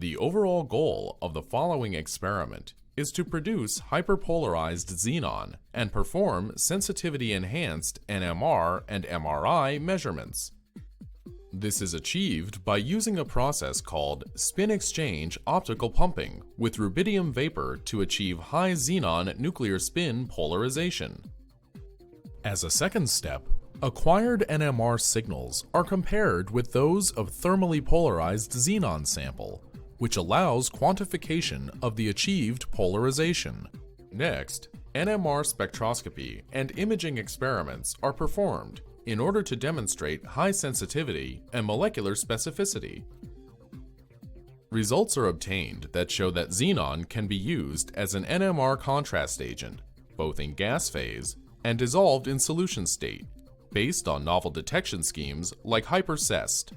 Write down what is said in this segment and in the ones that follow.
The overall goal of the following experiment is to produce hyperpolarized xenon and perform sensitivity-enhanced NMR and MRI measurements. This is achieved by using a process called spin-exchange optical pumping with rubidium vapor to achieve high xenon nuclear spin polarization. As a second step, acquired NMR signals are compared with those of thermally polarized xenon sample, which allows quantification of the achieved polarization. Next, NMR spectroscopy and imaging experiments are performed in order to demonstrate high sensitivity and molecular specificity. Results are obtained that show that xenon can be used as an NMR contrast agent, both in gas phase and dissolved in solution state, based on novel detection schemes like HyperCEST.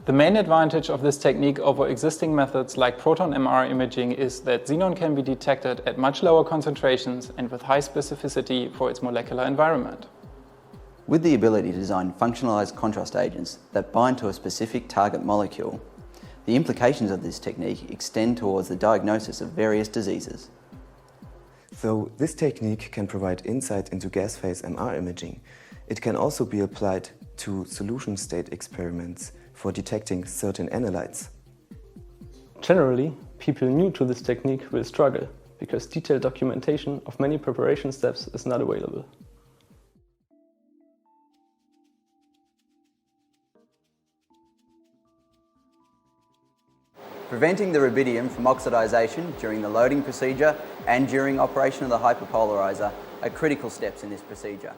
The main advantage of this technique over existing methods like proton MR imaging is that xenon can be detected at much lower concentrations and with high specificity for its molecular environment. With the ability to design functionalized contrast agents that bind to a specific target molecule, the implications of this technique extend towards the diagnosis of various diseases. Though this technique can provide insight into gas phase MR imaging, it can also be applied to solution state experiments for detecting certain analytes. Generally, people new to this technique will struggle because detailed documentation of many preparation steps is not available. Preventing the rubidium from oxidization during the loading procedure and during operation of the hyperpolarizer are critical steps in this procedure.